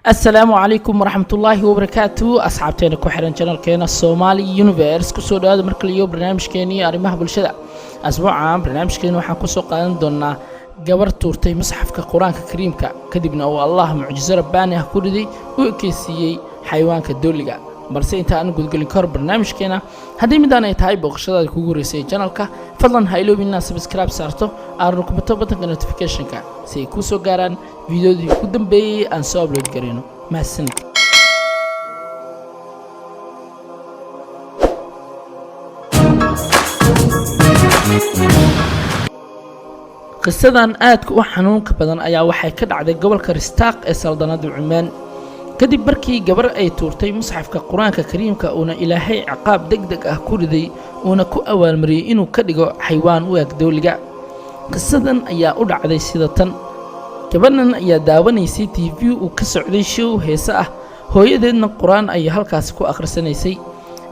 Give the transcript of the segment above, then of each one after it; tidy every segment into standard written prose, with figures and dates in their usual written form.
السلام عليكم ورحمة الله وبركاته. أصحابتنا كحرن channel كينا Somali Universe كسر هذا مركل اليوم برنامج كيني أريمه بالشدة. أسبوع عام برنامج كيني وحنكسر قانون دونا جبر تورتي مصحف كقرآن كريم كدبنا الله معجزة رباني هكذا دي وكيسي حيوان كدولجا. balse inta aan gudgalin kor barnaamijkeena haddii midaan ay tahay booqashadaada kugu horeysay channelka fadlan ha iloobin inaad subscribe saarto aarna ku bato batanka notificationka si ay kuu soo gaaraan fiidiyoodii ugu dambeeyay aan soo upload gareyno mahadsanid. qisadan aadka u xanuunka badan ayaa waxay ka dhacday gobolka Ristaaq ee saldanada Cumaan kadib markii gabar ay tuurtay musxafka quraanka kariimka una ilaahay ciqaab degdeg ah ku riday una ku awaalmariyay inuu ka dhigo xayawaan u eg dawliga. qisadan ayaa u dhacday sida tan: gabarnan ayaa daawanaysay TV uu ka socday show heesa ah, hooyadeedna quraan ay halkaas ku akhrisanaysay.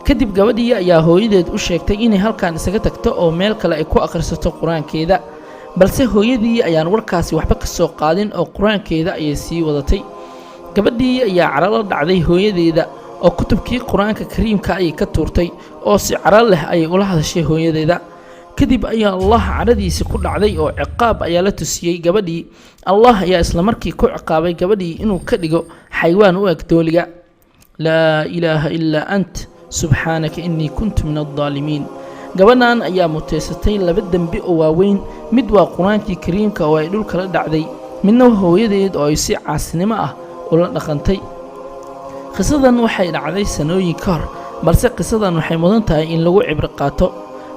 kadib gabadhii ayaa hooyadeed u sheegtay inay halkaan isaga tagto oo meel kale ay ku akhrisato quraankeeda, balse hooyadii ayaan warkaasi waxba ka soo qaadin oo quraankeeda ayay sii wadatay. gabadhii ayaa carada dhacday hooyadeeda oo kutubkii quraanka kariimka ay ka tuurtay oo si carad leh ay ula hadashay hooyadeeda. kadib ayaa Allah caradiisa ku dhacday oo ciqaab ayaa la tusiyay gabadhii. Allah ayaa isla markii ku ciqaabay gabadhii inuu ka dhigo xayawaan u eg dawliga. laa ilaaha illaa ant subxaanaka innii kuntu min adh-dhaalimiin. gabadhan ayaa muteysatay laba dambi oo waaweyn, mid waa quraankii kariimka oo ay dhulka la dhacday, midna hooyadeed oo ay si caasinimo ah ula dhaqantay. qisadan waxay dhacday sanooyin ka hor, balse qisadan waxay mudan tahay in lagu cibro qaato.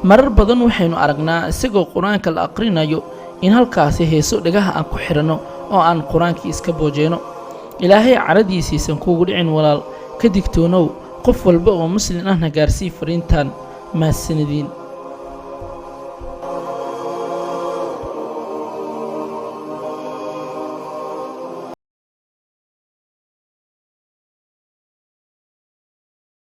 marar badan waxaynu aragnaa isagoo quraanka la aqrinayo in halkaasi heeso dhagaha aan ku xiranno oo aan quraankii iska boojeyno. ilaahay caradiisiisan kuugu dhicin walaal, ka digtoonow qof walba oo muslim ahna gaarsii fariintan. mahadsanidin.